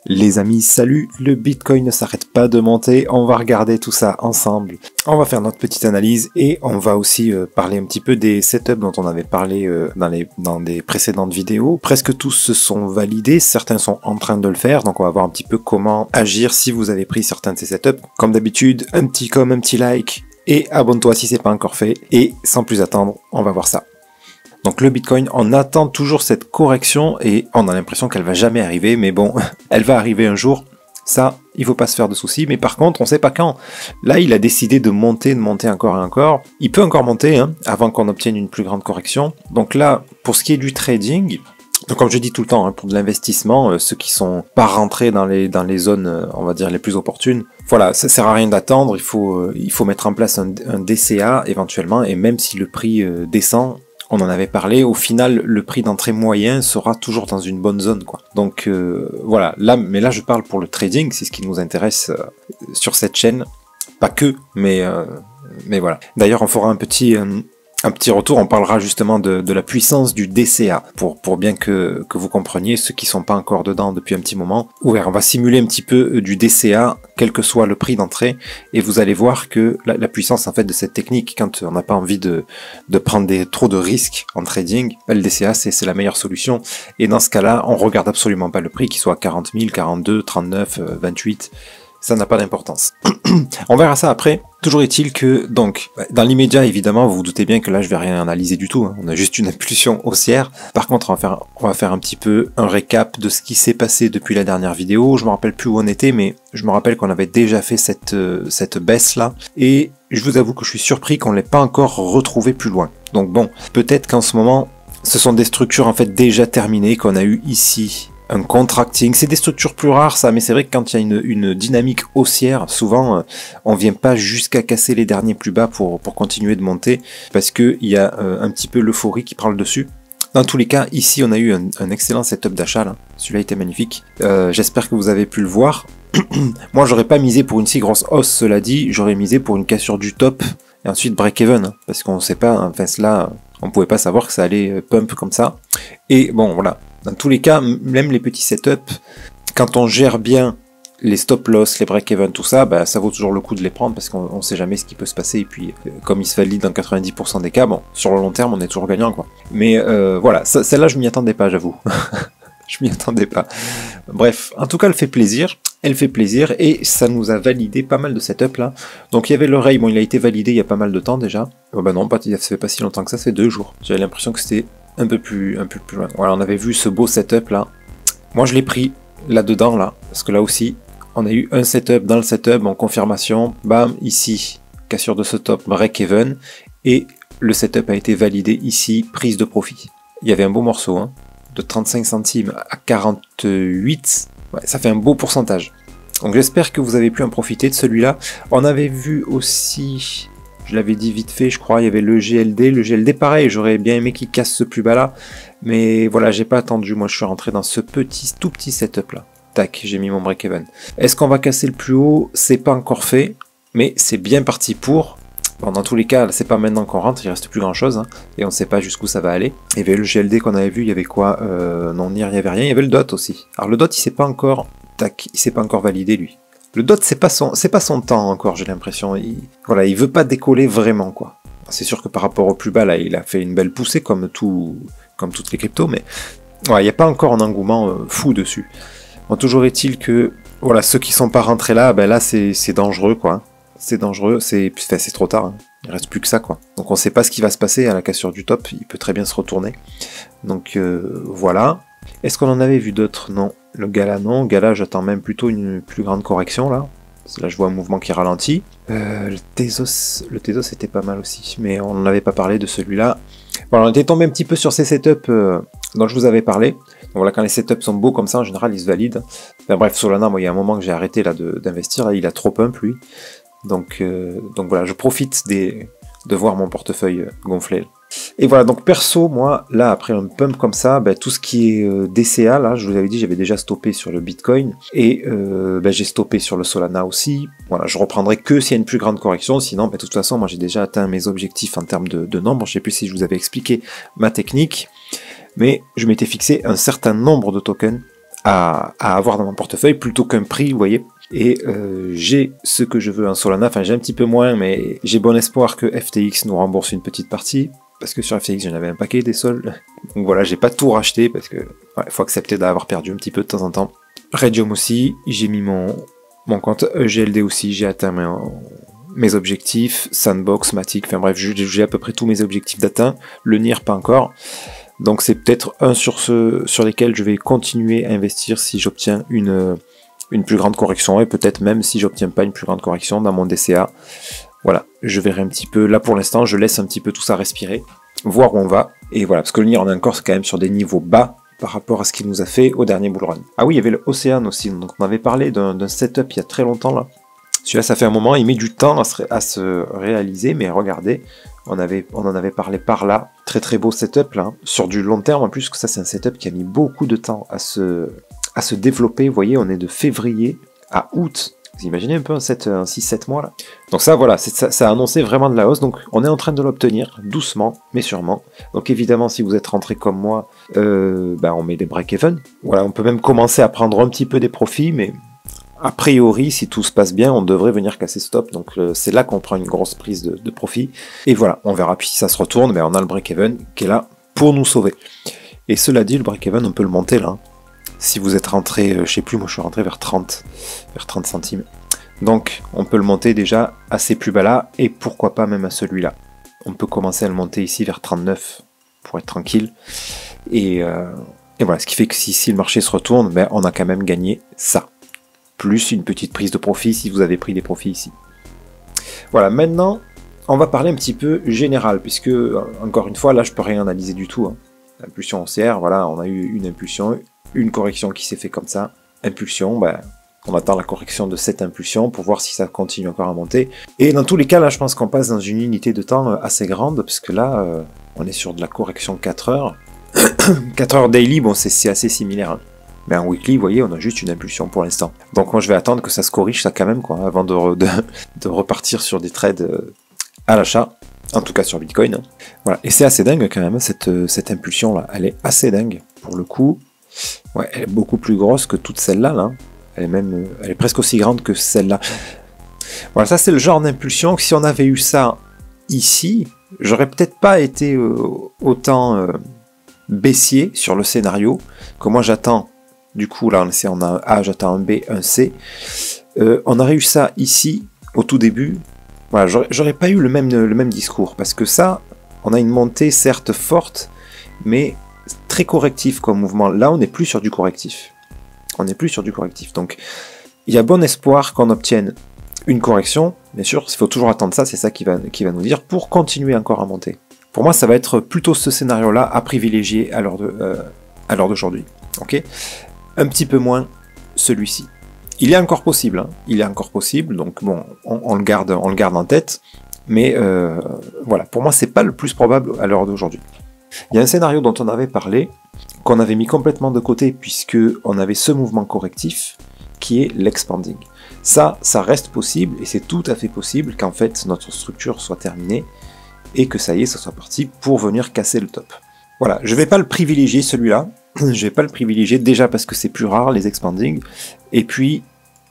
Les amis, salut, le Bitcoin ne s'arrête pas de monter, on va regarder tout ça ensemble. On va faire notre petite analyse et on va aussi parler un petit peu des setups dont on avait parlé dans des précédentes vidéos. Presque tous se sont validés, certains sont en train de le faire, donc on va voir un petit peu comment agir si vous avez pris certains de ces setups. Comme d'habitude, un petit comme, un petit like et abonne-toi si c'est pas encore fait. Et sans plus attendre, on va voir ça. Donc le Bitcoin, on attend toujours cette correction et on a l'impression qu'elle va jamais arriver, mais bon, elle va arriver un jour. Ça, il faut pas se faire de soucis, mais par contre, on sait pas quand. Là, il a décidé de monter encore et encore. Il peut encore monter, hein, avant qu'on obtienne une plus grande correction. Donc là, pour ce qui est du trading, donc comme je dis tout le temps, hein, pour de l'investissement, ceux qui sont pas rentrés dans les zones, on va dire, les plus opportunes, voilà, ça sert à rien d'attendre, il faut mettre en place un DCA éventuellement, et même si le prix descend, on en avait parlé, au final, le prix d'entrée moyen sera toujours dans une bonne zone, quoi. Donc voilà, mais là je parle pour le trading, c'est ce qui nous intéresse sur cette chaîne. Pas que, mais voilà. D'ailleurs, on fera un petit retour, on parlera justement de la puissance du DCA, pour bien que vous compreniez, ceux qui sont pas encore dedans depuis un petit moment. Ouais, on va simuler un petit peu du DCA, quel que soit le prix d'entrée, et vous allez voir que la puissance en fait de cette technique, quand on n'a pas envie de prendre trop de risques en trading, le DCA c'est la meilleure solution, et dans ce cas-là, on regarde absolument pas le prix, qu'il soit 40 000, 42, 39, 28... ça n'a pas d'importance. On verra ça après. Toujours est-il que, donc, dans l'immédiat, évidemment, vous vous doutez bien que là, je vais rien analyser du tout, hein. On a juste une impulsion haussière. Par contre, on va faire un petit peu un récap de ce qui s'est passé depuis la dernière vidéo. Je me rappelle plus où on était, mais je me rappelle qu'on avait déjà fait cette baisse-là. Et je vous avoue que je suis surpris qu'on ne l'ait pas encore retrouvé plus loin. Donc bon, peut-être qu'en ce moment, ce sont des structures en fait déjà terminées qu'on a eu ici. Un contracting, c'est des structures plus rares ça, mais c'est vrai que quand il y a une dynamique haussière, souvent on vient pas jusqu'à casser les derniers plus bas pour continuer de monter, parce que il y a un petit peu l'euphorie qui prend le dessus. Dans tous les cas, ici on a eu un excellent setup d'achat, là. Celui-là était magnifique. J'espère que vous avez pu le voir. Moi j'aurais pas misé pour une si grosse hausse, cela dit, j'aurais misé pour une cassure du top, et ensuite break-even, hein, parce qu'on sait pas, enfin cela, on pouvait pas savoir que ça allait pump comme ça. Et bon voilà. Dans tous les cas, même les petits setups, quand on gère bien les stop-loss, les break-even, tout ça, bah, ça vaut toujours le coup de les prendre parce qu'on ne sait jamais ce qui peut se passer. Et puis, comme ils se valident dans 90% des cas, bon, sur le long terme, on est toujours gagnant, quoi. Mais voilà, celle-là, je m'y attendais pas, j'avoue. Je m'y attendais pas. Bref, en tout cas, elle fait plaisir. Elle fait plaisir et ça nous a validé pas mal de setups là. Donc il y avait le Ray, bon, il a été validé il y a pas mal de temps déjà. Oh, bah non, ça fait pas si longtemps que ça, ça fait 2 jours. J'avais l'impression que c'était un peu plus loin. Voilà, on avait vu ce beau setup là. Moi je l'ai pris là-dedans là, parce que là aussi, on a eu un setup dans le setup en confirmation. Bam, ici, cassure de ce top, break-even. Et le setup a été validé ici, prise de profit. Il y avait un beau morceau, hein, de 35 centimes à 48. Ouais, ça fait un beau pourcentage. Donc j'espère que vous avez pu en profiter de celui-là. On avait vu aussi... Je l'avais dit vite fait, je crois, il y avait le GLD. Le GLD, pareil, j'aurais bien aimé qu'il casse ce plus bas là. Mais voilà, j'ai pas attendu. Moi, je suis rentré dans ce tout petit setup là. Tac, j'ai mis mon break-even. Est-ce qu'on va casser le plus haut? C'est pas encore fait. Mais c'est bien parti pour. Bon, dans tous les cas, c'est pas maintenant qu'on rentre, il reste plus grand chose. Hein, et on sait pas jusqu'où ça va aller. Il y avait le GLD qu'on avait vu, il y avait quoi? Non, il n'y avait rien. Il y avait le DOT aussi. Alors le DOT, il s'est pas encore... Tac, il s'est pas encore validé lui. Le DOT, c'est pas son temps encore, j'ai l'impression. Voilà, il veut pas décoller vraiment, quoi. C'est sûr que par rapport au plus bas, là, il a fait une belle poussée, comme toutes les cryptos, mais voilà, il n'y a pas encore un engouement fou dessus. Bon, toujours est-il que, voilà, ceux qui sont pas rentrés là, ben là, c'est dangereux, quoi. C'est dangereux, c'est trop tard, hein. Il reste plus que ça, quoi. Donc on sait pas ce qui va se passer à la cassure du top, il peut très bien se retourner. Donc voilà. Est-ce qu'on en avait vu d'autres? Non. Le Gala, non. Gala, j'attends même plutôt une plus grande correction, là. Là, je vois un mouvement qui ralentit. Le Tezos était pas mal aussi, mais on n'en avait pas parlé de celui-là. Bon, on était tombé un petit peu sur ces setups dont je vous avais parlé. Donc voilà, quand les setups sont beaux comme ça, en général, ils se valident. Enfin bref, Solana, moi, il y a un moment que j'ai arrêté là d'investir. Il a trop pump, lui. Donc voilà, je profite de voir mon portefeuille gonfler. Et voilà, donc perso, moi, là, après un pump comme ça, ben, tout ce qui est DCA, là, je vous avais dit, j'avais déjà stoppé sur le Bitcoin, et ben, j'ai stoppé sur le Solana aussi. Voilà, je reprendrai que s'il y a une plus grande correction, sinon, ben, de toute façon, moi, j'ai déjà atteint mes objectifs en termes de nombre. Je sais plus si je vous avais expliqué ma technique, mais je m'étais fixé un certain nombre de tokens à avoir dans mon portefeuille plutôt qu'un prix, vous voyez. Et j'ai ce que je veux en Solana, enfin j'ai un petit peu moins, mais j'ai bon espoir que FTX nous rembourse une petite partie, parce que sur FTX j'en avais un paquet des sols. Donc voilà, j'ai pas tout racheté, parce que faut accepter d'avoir perdu un petit peu de temps en temps. Redium aussi, j'ai mis mon compte EGLD aussi, j'ai atteint mes objectifs, Sandbox, Matic, enfin bref, j'ai à peu près tous mes objectifs d'atteint, le NIR pas encore. Donc c'est peut-être un sur lesquels je vais continuer à investir si j'obtiens une plus grande correction, et peut-être même si j'obtiens pas une plus grande correction dans mon DCA. Voilà, je verrai un petit peu, là pour l'instant je laisse un petit peu tout ça respirer, voir où on va, et voilà, parce que le NIR on est encore quand même sur des niveaux bas par rapport à ce qu'il nous a fait au dernier bull run. Ah oui, il y avait le Océan aussi, donc on avait parlé d'un setup il y a très longtemps là. Celui-là ça fait un moment, il met du temps à se réaliser, mais regardez, on en avait parlé par là, très très beau setup là, sur du long terme en plus, que ça c'est un setup qui a mis beaucoup de temps à se développer. Vous voyez, on est de février à août. Vous imaginez un peu un 6-7 mois là. Donc ça voilà, ça a annoncé vraiment de la hausse, donc on est en train de l'obtenir, doucement mais sûrement. Donc évidemment si vous êtes rentré comme moi, on met des break-even. Voilà, on peut même commencer à prendre un petit peu des profits, mais a priori si tout se passe bien, on devrait venir casser stop. Donc c'est là qu'on prend une grosse prise de profit. Et voilà, on verra, puis si ça se retourne, on a le break-even qui est là pour nous sauver. Et cela dit, le break-even on peut le monter là. Si vous êtes rentré, je sais plus, moi je suis rentré vers 30 centimes. Donc on peut le monter déjà à ces plus bas là, et pourquoi pas même à celui-là. On peut commencer à le monter ici vers 39 pour être tranquille. Et voilà, ce qui fait que si le marché se retourne, on a quand même gagné ça. Plus une petite prise de profit si vous avez pris des profits ici. Voilà, maintenant on va parler un petit peu général, puisque encore une fois là je peux rien analyser du tout. Hein. Impulsion haussière, voilà, on a eu une impulsion, une correction qui s'est fait comme ça, impulsion, on attend la correction de cette impulsion pour voir si ça continue encore à monter. Et dans tous les cas, là, je pense qu'on passe dans une unité de temps assez grande, puisque là, on est sur de la correction 4 heures. 4 heures daily, bon, c'est assez similaire. Hein. Mais en weekly, vous voyez, on a juste une impulsion pour l'instant. Donc moi, je vais attendre que ça se corrige, ça quand même, quoi, avant de repartir sur des trades à l'achat. En tout cas sur Bitcoin. Hein. Voilà. Et c'est assez dingue quand même, cette impulsion-là. Elle est assez dingue, pour le coup. Ouais, elle est beaucoup plus grosse que toute celle-là. Là. Elle est presque aussi grande que celle-là. Voilà, ça c'est le genre d'impulsion que si on avait eu ça ici, j'aurais peut-être pas été autant baissier sur le scénario que moi j'attends. Du coup, là, on a un A, j'attends un B, un C. On aurait eu ça ici, au tout début. Voilà, j'aurais pas eu le même discours, parce que ça, on a une montée certes forte, mais très correctif comme mouvement. Là, on n'est plus sur du correctif. On n'est plus sur du correctif. Donc, il y a bon espoir qu'on obtienne une correction. Bien sûr, il faut toujours attendre ça, c'est ça qui va nous dire, pour continuer encore à monter. Pour moi, ça va être plutôt ce scénario-là à privilégier à l'heure d'aujourd'hui. Ok ? Un petit peu moins celui-ci. Il est encore possible, hein. Il est encore possible, donc bon, on le garde en tête, mais voilà, pour moi c'est pas le plus probable à l'heure d'aujourd'hui. Il y a un scénario dont on avait parlé, qu'on avait mis complètement de côté, puisque on avait ce mouvement correctif, qui est l'expanding. Ça reste possible, et c'est tout à fait possible qu'en fait notre structure soit terminée, et que ça y est, ça soit parti pour venir casser le top. Voilà, je vais pas le privilégier celui-là, je vais pas le privilégier déjà parce que c'est plus rare les expanding, et puis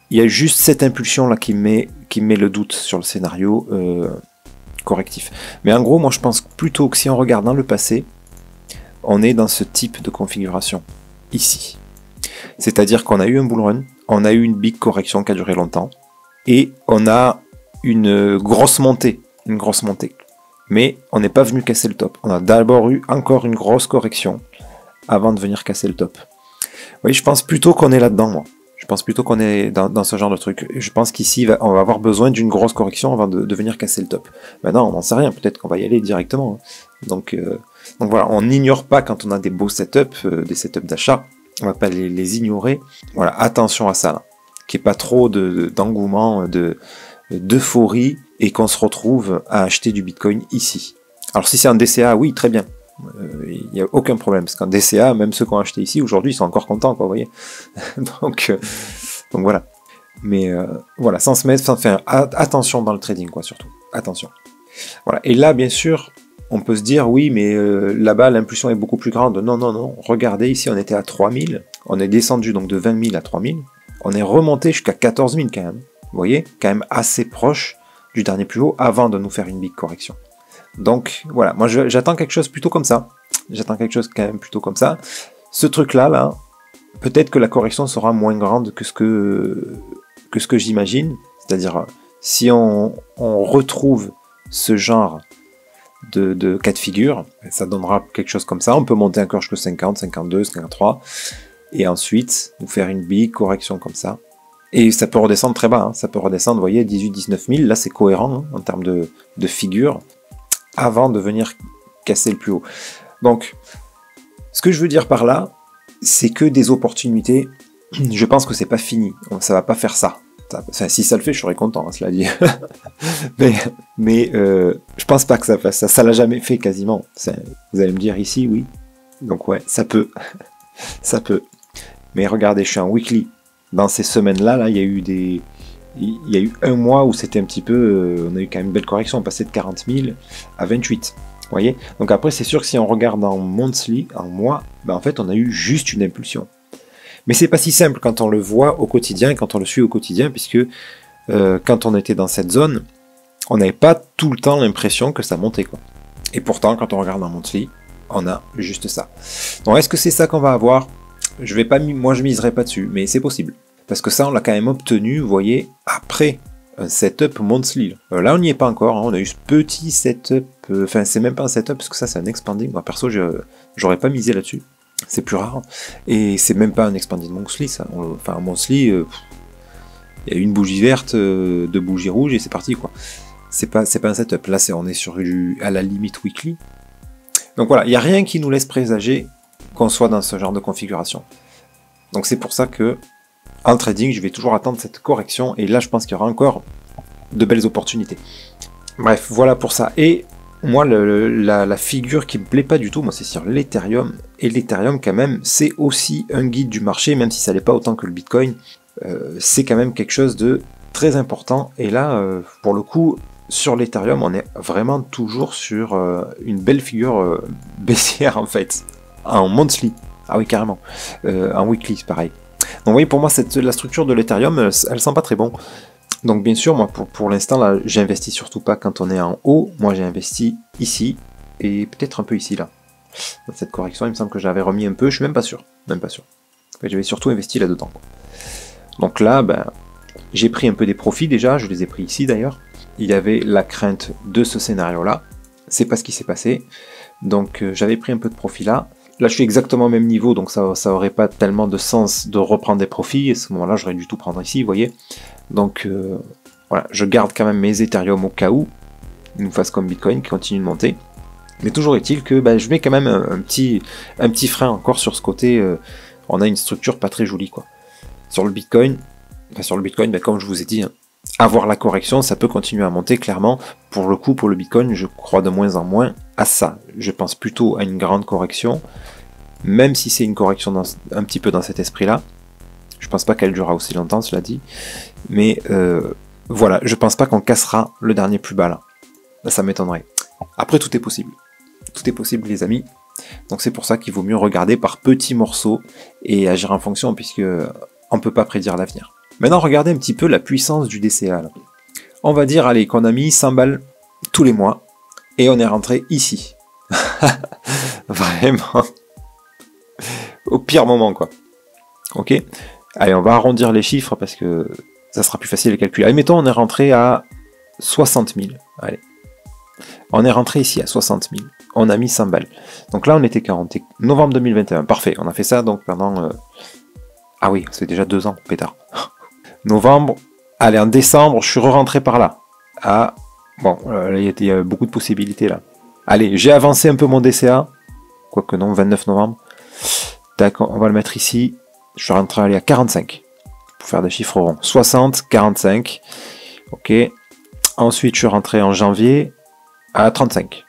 il y a juste cette impulsion là qui met le doute sur le scénario correctif. Mais en gros, moi je pense plutôt que si on regarde dans le passé, on est dans ce type de configuration ici. C'est-à-dire qu'on a eu un bull run, on a eu une big correction qui a duré longtemps, et on a une grosse montée. Mais on n'est pas venu casser le top. On a d'abord eu encore une grosse correction avant de venir casser le top. Oui, je pense plutôt qu'on est là-dedans, moi. Je pense plutôt qu'on est dans ce genre de truc. Je pense qu'ici, on va avoir besoin d'une grosse correction avant de venir casser le top. Maintenant, on n'en sait rien. Peut-être qu'on va y aller directement. Hein. Donc voilà, on n'ignore pas quand on a des beaux setups, des setups d'achat. On va pas les ignorer. Voilà, attention à ça. Là. Qu'il n'y ait pas trop d'engouement, d'euphorie, et qu'on se retrouve à acheter du Bitcoin ici. Alors si c'est un DCA, oui, très bien. Il n'y a aucun problème, parce qu'un DCA, même ceux qui ont acheté ici, aujourd'hui, ils sont encore contents, quoi, vous voyez. donc voilà. Mais voilà, attention dans le trading, quoi, surtout. Attention. Voilà. Et là, bien sûr, on peut se dire, oui, mais là-bas, l'impulsion est beaucoup plus grande. Non, non, non. Regardez, ici, on était à 3000. On est descendu donc de 20 000 à 3000. On est remonté jusqu'à 14 000 quand même. Vous voyez, quand même assez proche du dernier plus haut avant de nous faire une big correction. Donc, voilà. Moi, j'attends quelque chose plutôt comme ça. J'attends quelque chose quand même plutôt comme ça. Ce truc-là, là, peut-être que la correction sera moins grande que ce que j'imagine. C'est-à-dire, si on retrouve ce genre de cas de figure, ça donnera quelque chose comme ça. On peut monter encore jusqu'à 50, 52, 53, et ensuite nous faire une big correction comme ça. Et ça peut redescendre très bas, hein. Ça peut redescendre, vous voyez, 18, 19 000, là c'est cohérent hein, en termes de figure, avant de venir casser le plus haut. Donc, ce que je veux dire par là, c'est que des opportunités, je pense que c'est pas fini, ça va pas faire ça. Enfin, si ça le fait, je serais content, hein, cela dit. mais je pense pas que ça fasse ça. Ça l'a jamais fait quasiment. Vous allez me dire ici, oui. Donc ouais, ça peut. Ça peut. Mais regardez, je suis en weekly. Dans ces semaines-là, là, il y a eu un mois où c'était un petit peu... on a eu quand même une belle correction. On passait de 40 000 à 28. Vous voyez? Donc après, c'est sûr que si on regarde en monthly, en mois, ben en fait, on a eu juste une impulsion. Mais c'est pas si simple quand on le voit au quotidien, quand on le suit au quotidien, puisque quand on était dans cette zone, on n'avait pas tout le temps l'impression que ça montait, quoi. Et pourtant, quand on regarde en monthly, on a juste ça. Donc est-ce que c'est ça qu'on va avoir? Moi je miserai pas dessus, mais c'est possible. Parce que ça, on l'a quand même obtenu, vous voyez, après un setup monthly. Là, on n'y est pas encore, hein. On a eu ce petit setup, enfin c'est même pas un setup, parce que ça c'est un expanding. Moi perso, j'aurais pas misé là-dessus. C'est plus rare. Et c'est même pas un expanding monthly, ça. Enfin, un monthly, il y a une bougie verte, deux bougies rouges et c'est parti, quoi. C'est pas un setup. Là, on est à la limite weekly. Donc voilà, il n'y a rien qui nous laisse présager qu'on soit dans ce genre de configuration. Donc c'est pour ça que, en trading, je vais toujours attendre cette correction. Et là, je pense qu'il y aura encore de belles opportunités. Bref, voilà pour ça. Et moi, la figure qui me plaît pas du tout, moi, c'est sur l'Ethereum. Et l'Ethereum, quand même, c'est aussi un guide du marché, même si ça l'est pas autant que le Bitcoin. C'est quand même quelque chose de très important. Et là, pour le coup, sur l'Ethereum, on est vraiment toujours sur une belle figure baissière, en fait. En monthly. Ah oui, carrément. En weekly, c'est pareil. Donc, vous voyez, pour moi, la structure de l'Ethereum, elle sent pas très bon. Donc bien sûr, moi pour l'instant là, j'investis surtout pas quand on est en haut. Moi j'ai investi ici et peut-être un peu ici là. Dans cette correction, il me semble que j'avais remis un peu. Je suis même pas sûr, même pas sûr. J'avais surtout investi là-dedans. Donc là, ben, j'ai pris un peu des profits déjà. Je les ai pris ici d'ailleurs. Il y avait la crainte de ce scénario-là. C'est pas ce qui s'est passé. Donc j'avais pris un peu de profit là. Là, je suis exactement au même niveau, donc ça aurait pas tellement de sens de reprendre des profits. Et à ce moment-là, j'aurais dû tout prendre ici, vous voyez. Donc voilà, je garde quand même mes Ethereum au cas où il nous fasse comme Bitcoin qui continue de monter. Mais toujours est-il que je mets quand même un petit frein encore sur ce côté. On a une structure pas très jolie, quoi. Sur le Bitcoin, comme je vous ai dit, hein, avoir la correction, ça peut continuer à monter clairement. Pour le coup, pour le Bitcoin, je crois de moins en moins à ça. Je pense plutôt à une grande correction, même si c'est une correction un petit peu dans cet esprit-là. Je pense pas qu'elle durera aussi longtemps, cela dit. Mais voilà, je pense pas qu'on cassera le dernier plus bas là. Là, ça m'étonnerait. Après, tout est possible. Tout est possible, les amis. Donc c'est pour ça qu'il vaut mieux regarder par petits morceaux et agir en fonction, puisque on peut pas prédire l'avenir. Maintenant, regardez un petit peu la puissance du DCA. Là. On va dire, allez, qu'on a mis 100 balles tous les mois, et on est rentré ici. Vraiment. Au pire moment, quoi. Ok ? Allez, on va arrondir les chiffres, parce que ça sera plus facile à calculer. Admettons, on est rentré à 60 000. Allez. On est rentré ici à 60 000. On a mis 100 balles. Donc là, on était quand? On était novembre 2021. Parfait. On a fait ça donc pendant... Ah oui, c'est déjà 2 ans, pétard. Novembre. Allez, en décembre, je suis re-rentré par là. Ah, bon, il y a beaucoup de possibilités là. Allez, j'ai avancé un peu mon DCA. Quoique non, 29 novembre. D'accord, on va le mettre ici. Je suis rentré à 45. Pour faire des chiffres ronds. 60, 45. Ok. Ensuite, je suis rentré en janvier à 35.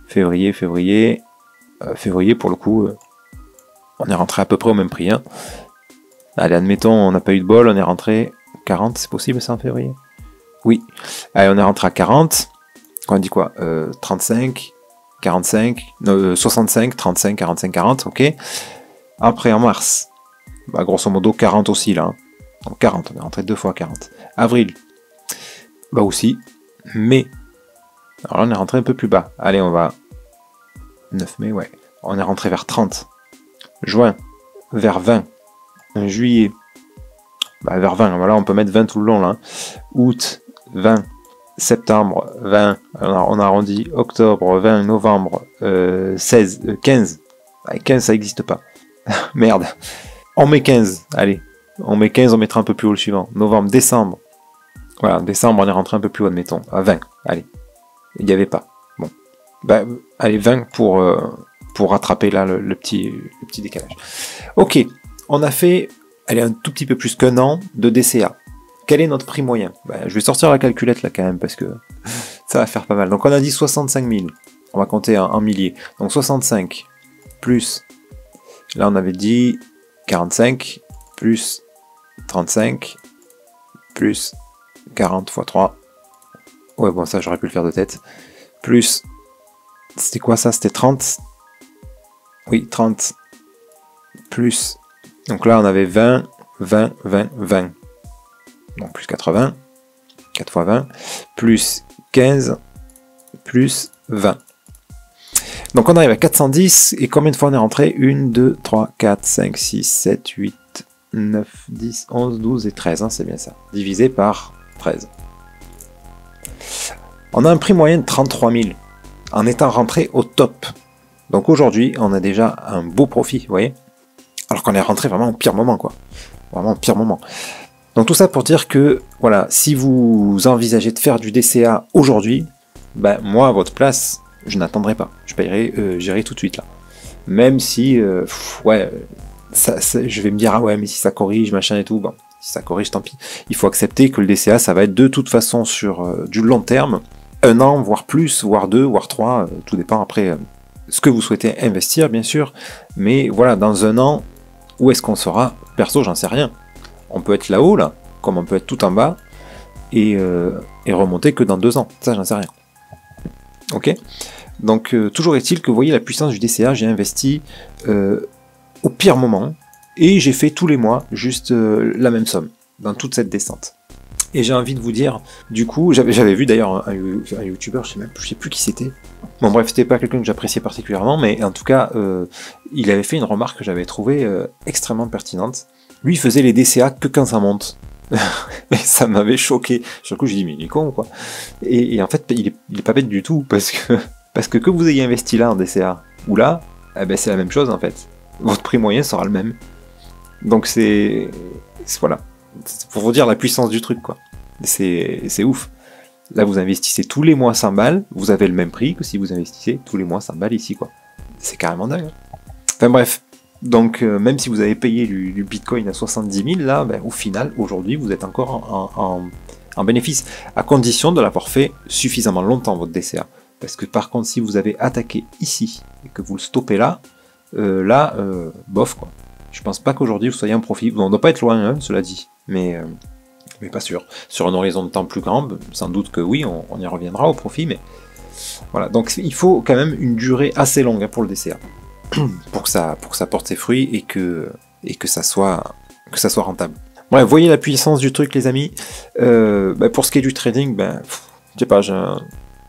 Février, pour le coup, on est rentré à peu près au même prix. Hein. Allez, admettons, on n'a pas eu de bol, on est rentré 40, c'est possible ça en février? Oui. Allez, on est rentré à 40. On dit quoi 35, 45, 65, 35, 45, 40, ok. Après en mars, bah, grosso modo 40 aussi là. Hein. Donc 40, on est rentré 2 fois 40. Avril, bah aussi. Mai, alors là on est rentré un peu plus bas. Allez, on va... 9 mai, ouais. On est rentré vers 30. Juin, vers 20. Juillet, bah, vers 20. Voilà, on peut mettre 20 tout le long là. Août, 20. Septembre, 20. Alors, on arrondit. Octobre, 20. Novembre, 16. 15. Ah, 15, ça n'existe pas. Merde. On met 15. Allez. On met 15, on mettra un peu plus haut le suivant. Novembre, décembre. Voilà, décembre, on est rentré un peu plus haut, admettons. À 20. Allez. Il n'y avait pas. Bon. Bah, allez, 20 pour rattraper là le petit décalage. Ok. On a fait, allez, un tout petit peu plus qu'un an de DCA. Quel est notre prix moyen? Ben, je vais sortir la calculette là quand même parce que ça va faire pas mal. Donc on a dit 65 000. On va compter en milliers. Donc 65 plus, là on avait dit 45 plus 35 plus 40 x 3. Ouais bon ça j'aurais pu le faire de tête. Plus, c'était quoi ça? C'était 30. Oui 30 plus. Donc là on avait 20, 20, 20, 20. Donc plus 80, 4 x 20, plus 15, plus 20. Donc on arrive à 410, et combien de fois on est rentré? 1, 2, 3, 4, 5, 6, 7, 8, 9, 10, 11, 12 et 13, hein, c'est bien ça. Divisé par 13. On a un prix moyen de 33 000, en étant rentré au top. Donc aujourd'hui, on a déjà un beau profit, vous voyez? Alors qu'on est rentré vraiment au pire moment, quoi. Vraiment au pire moment. Donc tout ça pour dire que, voilà, si vous envisagez de faire du DCA aujourd'hui, ben moi, à votre place, je n'attendrai pas. Je paierai, j'irai tout de suite là. Même si, ouais, je vais me dire, ah ouais, mais si ça corrige, machin et tout, bon, si ça corrige, tant pis. Il faut accepter que le DCA, ça va être de toute façon sur du long terme, 1 an, voire plus, voire 2, voire 3, tout dépend après ce que vous souhaitez investir, bien sûr. Mais voilà, dans 1 an, où est-ce qu'on sera? Perso, j'en sais rien. On peut être là-haut, là, comme on peut être tout en bas, et remonter que dans 2 ans. Ça, j'en sais rien. Ok? Donc, toujours est-il que vous voyez la puissance du DCA, j'ai investi au pire moment, et j'ai fait tous les mois juste la même somme, dans toute cette descente. Et j'ai envie de vous dire, du coup, j'avais vu d'ailleurs un youtubeur, je sais plus qui c'était. Bon bref, c'était pas quelqu'un que j'appréciais particulièrement, mais en tout cas, il avait fait une remarque que j'avais trouvée extrêmement pertinente. Lui, il faisait les DCA que quand ça monte. Et ça m'avait choqué. Sur le coup, j'ai dit, mais il est con ou quoi? Et en fait, il est pas bête du tout, parce que vous ayez investi là en DCA, ou là, eh ben, c'est la même chose en fait. Votre prix moyen sera le même. Donc voilà. C'est pour vous dire la puissance du truc, quoi. C'est ouf. Là, vous investissez tous les mois 100 balles, vous avez le même prix que si vous investissez tous les mois 100 balles ici, quoi. C'est carrément dingue. Enfin bref. Donc, même si vous avez payé du Bitcoin à 70 000, là, ben, au final, aujourd'hui, vous êtes encore en bénéfice, à condition de l'avoir fait suffisamment longtemps, votre DCA. Parce que par contre, si vous avez attaqué ici, et que vous le stoppez là, bof, quoi. Je pense pas qu'aujourd'hui, vous soyez en profit. Bon, on ne doit pas être loin, hein, cela dit, mais pas sûr. Sur un horizon de temps plus grand, sans doute que oui, on y reviendra au profit, mais voilà. Donc, il faut quand même une durée assez longue, hein, pour le DCA. pour que ça porte ses fruits et que ça soit rentable. Bref, voyez la puissance du truc, les amis. Pour ce qui est du trading, je sais pas,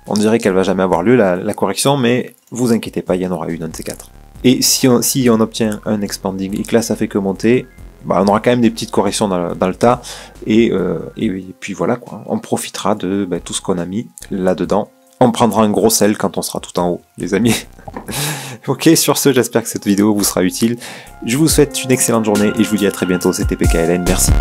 on dirait qu'elle va jamais avoir lieu, la correction, mais vous inquiétez pas, il y en aura une, un de ces 4. Et si on obtient un expanding et que là ça fait que monter, on aura quand même des petites corrections dans le tas, et puis voilà, quoi. On profitera de tout ce qu'on a mis là-dedans. On prendra un gros sel quand on sera tout en haut, les amis. Ok, sur ce, j'espère que cette vidéo vous sera utile. Je vous souhaite une excellente journée et je vous dis à très bientôt, c'était PKLN, merci.